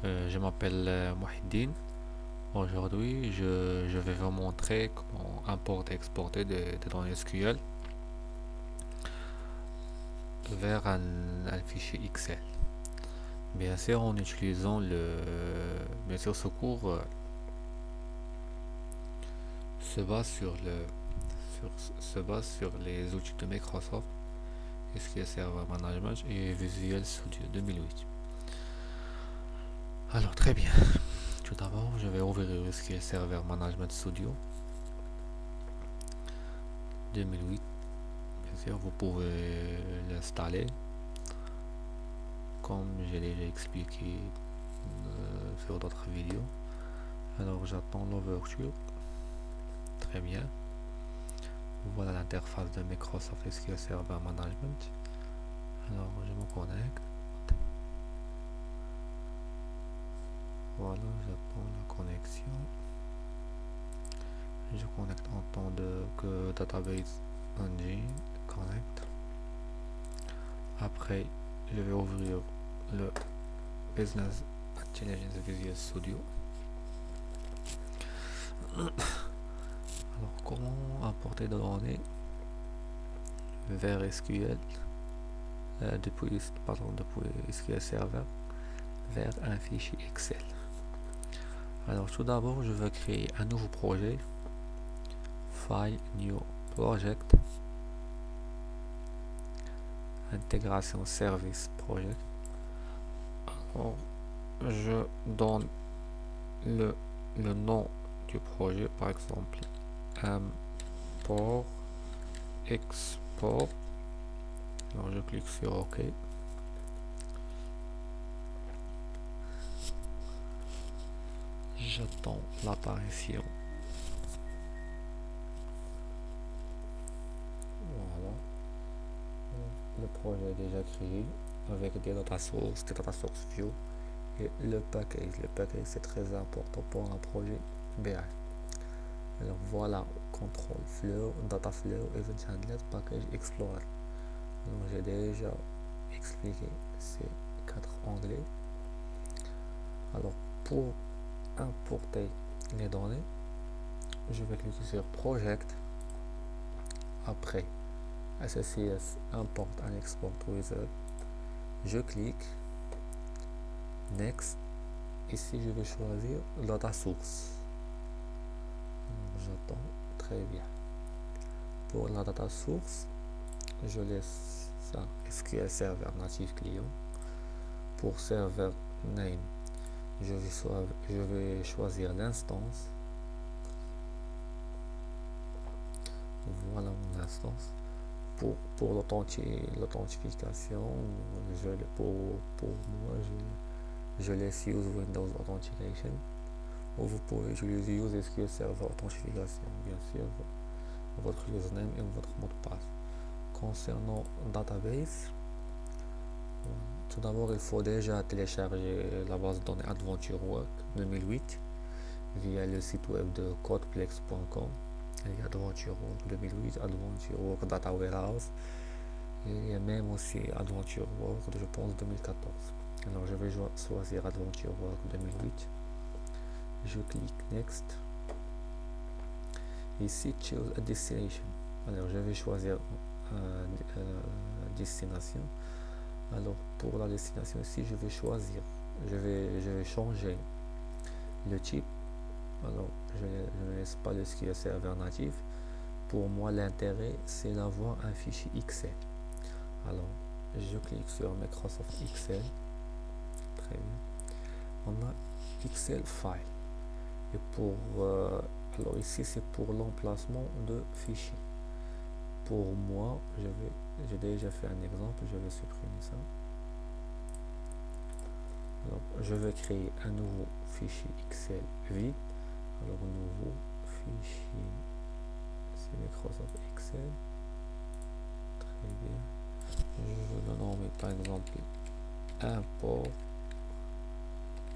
Je m'appelle Mohiddin. Aujourd'hui, je vais vous montrer comment importer et exporter des données SQL vers un fichier Excel. Bien sûr, en utilisant bien sûr, ce cours se base se base sur les outils de Microsoft, SQL Server Management et Visual Studio 2008. Alors, très bien. Tout d'abord, je vais ouvrir SQL Server Management Studio 2008. Bien sûr, vous pouvez l'installer comme j'ai déjà expliqué sur d'autres vidéos. Alors j'attends l'ouverture. Très bien. Voilà l'interface de Microsoft SQL Server Management. Alors je me connecte. Voilà, j'attends la connexion. Je connecte en temps que Database Engine. Connect. Après, je vais ouvrir le Business Intelligence Visual Studio. Alors, comment importer des données vers SQL depuis SQL Server vers un fichier Excel. Alors, tout d'abord, je vais créer un nouveau projet. File, New Project, Intégration Service Project. Alors, je donne le nom du projet, par exemple, import, export. Alors, je clique sur OK. J'attends l'apparition. Voilà. Le projet est déjà créé avec des data sources view et le package. Le package c'est très important pour un projet BI. Alors voilà, control flow, data flow, event handler, package explorer. Donc j'ai déjà expliqué ces quatre onglets. Alors pour importer les données, je vais cliquer sur project. Après SSIS import and export wizard, je clique next. Ici je vais choisir data source. J'attends. Très bien. Pour la data source, je laisse ça SQL Server native client. Pour server name, je vais choisir l'instance. Voilà mon instance. Pour l'authentification, pour moi, je laisse use Windows Authentication. Ou vous pouvez utiliser use SQL Server Authentification, bien sûr, votre username et votre mot de passe. Concernant database, tout d'abord il faut déjà télécharger la base de données AdventureWorks 2008 via le site web de codeplex.com. Il y a AdventureWorks 2008, AdventureWorks Data Warehouse, et il y a même aussi AdventureWorks, je pense, 2014. Alors je vais choisir AdventureWorks 2008. Je clique Next. Ici, choose a destination. Alors je vais choisir destination. Alors pour la destination ici, je vais choisir, je vais changer le type. Alors je ne laisse pas le SQL Server natif. Pour moi, l'intérêt c'est d'avoir un fichier Excel. Alors je clique sur Microsoft Excel. Très bien. On a Excel File. Et alors ici c'est pour l'emplacement de fichier. Pour moi, j'ai déjà fait un exemple, je vais supprimer ça. Alors, je vais créer un nouveau fichier Excel vide. Alors, nouveau fichier, c'est Microsoft Excel. Très bien. Je vais le nommer par exemple import,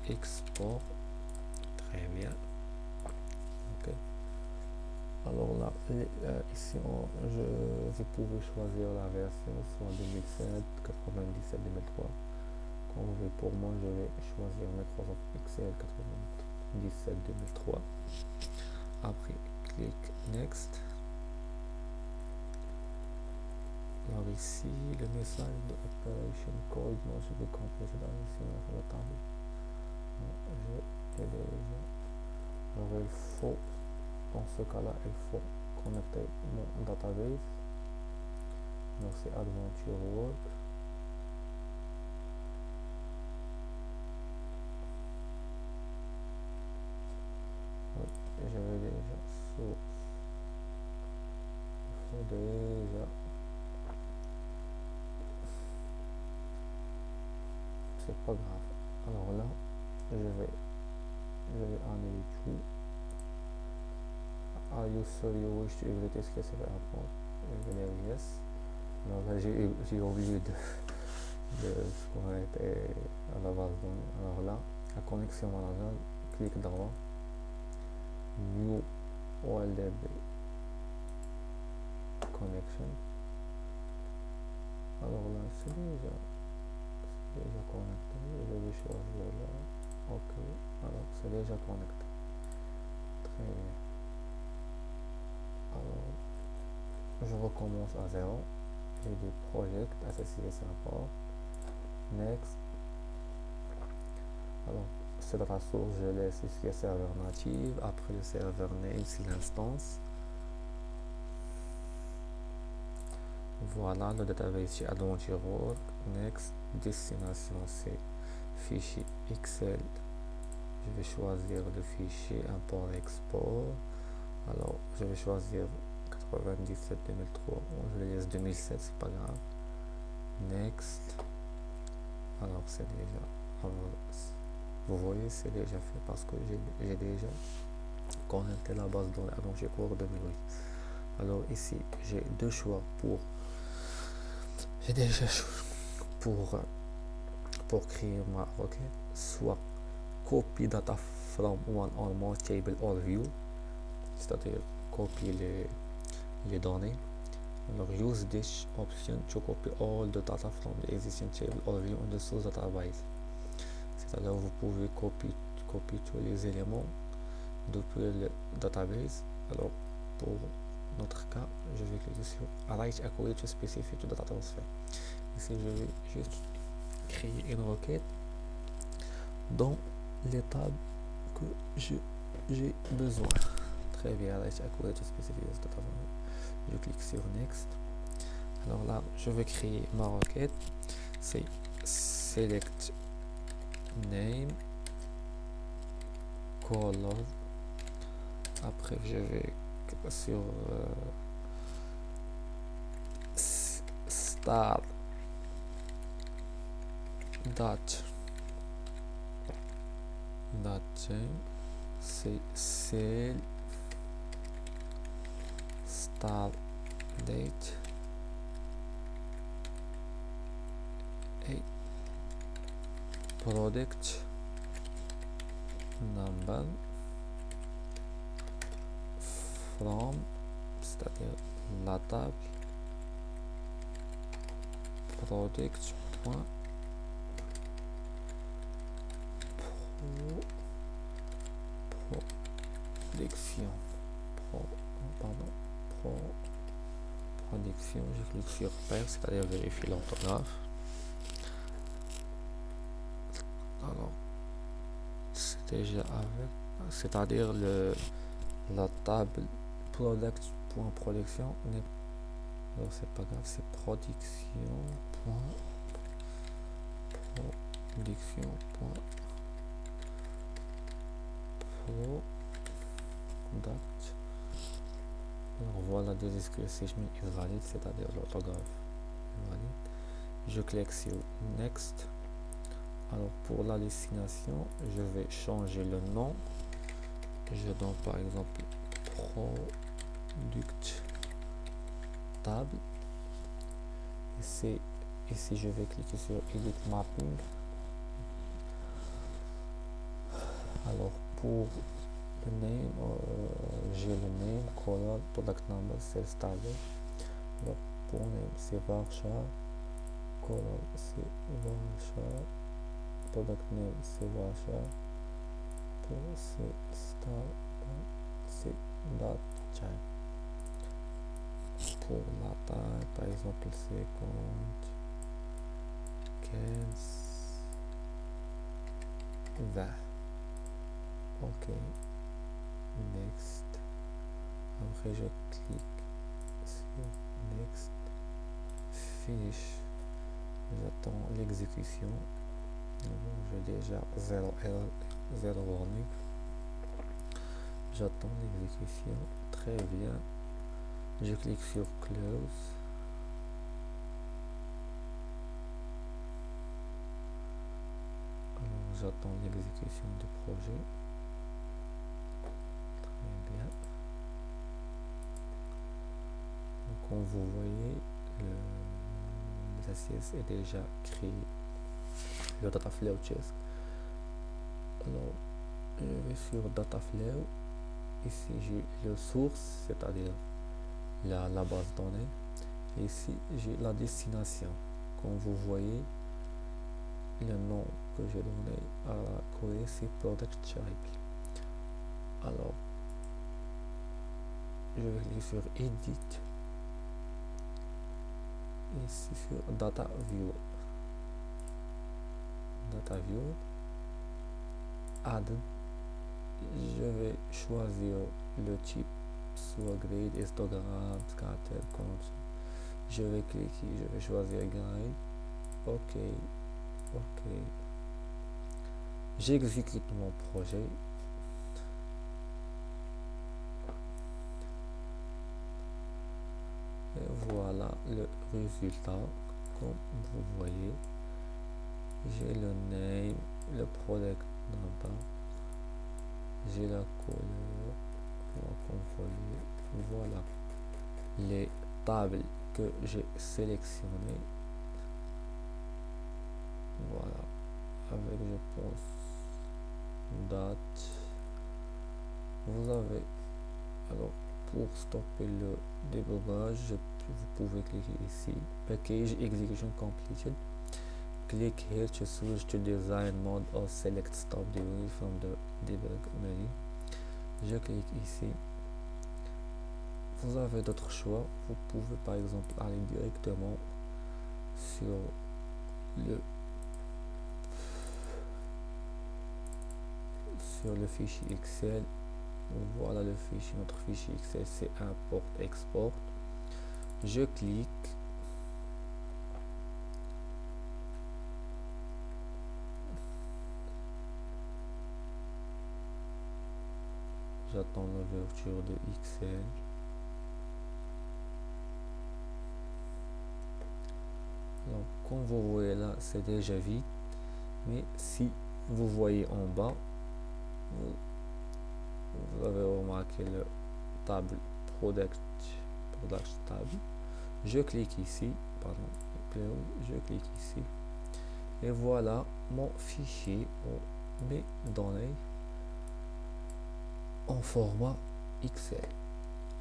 export. Très bien. Ok. Alors là, ici, vous pouvez choisir la version, soit 2007, 97, 2003. Pour moi, je vais choisir Microsoft Excel 97-2003. Après, clique Next. Alors ici, le message de Operation Code, moi je vais compléter dans la table. Je l'ai déjà. Alors il faut, dans ce cas-là, il faut connecter mon database. Donc c'est Adventure Work. Et j'avais déjà source. Il faut déjà. C'est pas grave. Alors là, je vais enlever tout. Are you sure you wish to edit this case report? Je vais dire yes. Alors là, j'ai oublié de ce qu'on a été à la base de données. Alors là, la connexion manager, clic droit, New OLDB Connection. Alors là, c'est déjà connecté. Je vais choisir là. Ok. Alors c'est déjà connecté. Très bien. Alors, je recommence à zéro. J'ai des projets associés à rapport. Next. Alors, c'est la source, je laisse ici le serveur native. Après le serveur name, c'est l'instance. Voilà, le database chez Adventure Work. Next. Destination, c'est fichier Excel. Je vais choisir le fichier import-export. Alors, je vais choisir 97-2003. Je le laisse 2007, c'est pas grave. Next. Alors, c'est déjà. Vous voyez, c'est déjà fait parce que j'ai déjà connecté la base de données Adventure Work 2008. Alors, ici, j'ai deux choix j'ai déjà pour créer ma requête, soit copy data from one or more table or view, c'est-à-dire copier les données. Alors use this option to copy all the data from the existing table or view on the source database. C'est-à-dire vous pouvez copier tous les éléments depuis le database. Alors pour notre cas, je vais cliquer sur Write a query to specific to data transfer. Ici, je vais juste créer une requête dans les tables que j'ai besoin. Très bien, Write a query to specific to data transfer. Je clique sur Next. Alors là, je vais créer ma requête. C'est select name color. Après, je vais sur start date. C'est cell start date et product number from, c'est-à-dire la table product point production, je clique sur pair, c'est-à-dire vérifier l'orthographe. Alors c'est déjà avec, c'est-à-dire la table product.production n'est, alors c'est pas grave, c'est production.product. Alors voilà, the description is valid, c'est-à-dire l'orthographe est valide. Je clique sur Next. Alors pour la destination, je vais changer le nom. Je donne par exemple product table. Ici je vais cliquer sur Edit Mapping. Alors pour le name, j'ai le name, color, product number, c'est stable. Alors pour name, c'est Varchar, color, c'est Varchar, product name c'est washer, pour c'est start c'est date, pour la taille par exemple c'est 15 20. Ok, next. Après je clique sur next, finish, j'attends l'exécution. J'ai déjà 0 error, 0 warning. J'attends l'exécution, très bien. Je clique sur close. J'attends l'exécution du projet. Très bien. Donc, comme vous voyez, l'ACS est déjà créé. Le Dataflow Chest. Alors, je vais sur Dataflow. Ici, j'ai le source, c'est-à-dire la base de données. Et ici, j'ai la destination. Comme vous voyez, le nom que j'ai donné à la query, c'est Product Type. Alors, je vais cliquer sur Edit. Ici sur Data View. Data View. Add. Je vais choisir le type, soit grade, histogramme, scatter, compte. Je vais cliquer, je vais choisir grade. Ok, ok. J'exécute mon projet. Et voilà le résultat. Comme vous voyez, j'ai le name, le product number, j'ai la couleur. Comme vous voyez, voilà les tables que j'ai sélectionnées. Voilà, avec je pense date. Vous avez alors pour stopper le débogage, vous pouvez cliquer ici, package execution completed. Click here to switch to design mode or select stop debug from the debug menu. Je clique ici. Vous avez d'autres choix. Vous pouvez par exemple aller directement sur le fichier Excel. Voilà le fichier, notre fichier Excel, c'est import export. Je clique. J'attends l'ouverture de Excel. Donc, comme vous voyez là, c'est déjà vide. Mais si vous voyez en bas, vous avez remarqué le table product table. Je clique ici, pardon, je clique ici. Et voilà mon fichier ou mes données en format Excel.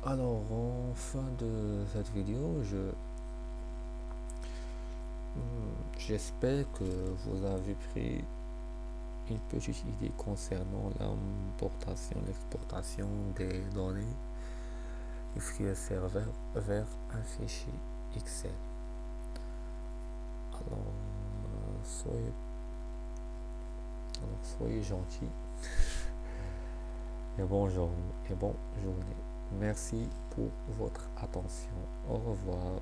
Alors en fin de cette vidéo, j'espère que vous avez pris une petite idée concernant l'importation, l'exportation des données SQL Server vers un fichier Excel. Alors soyez gentils et bonne journée. Merci pour votre attention. Au revoir.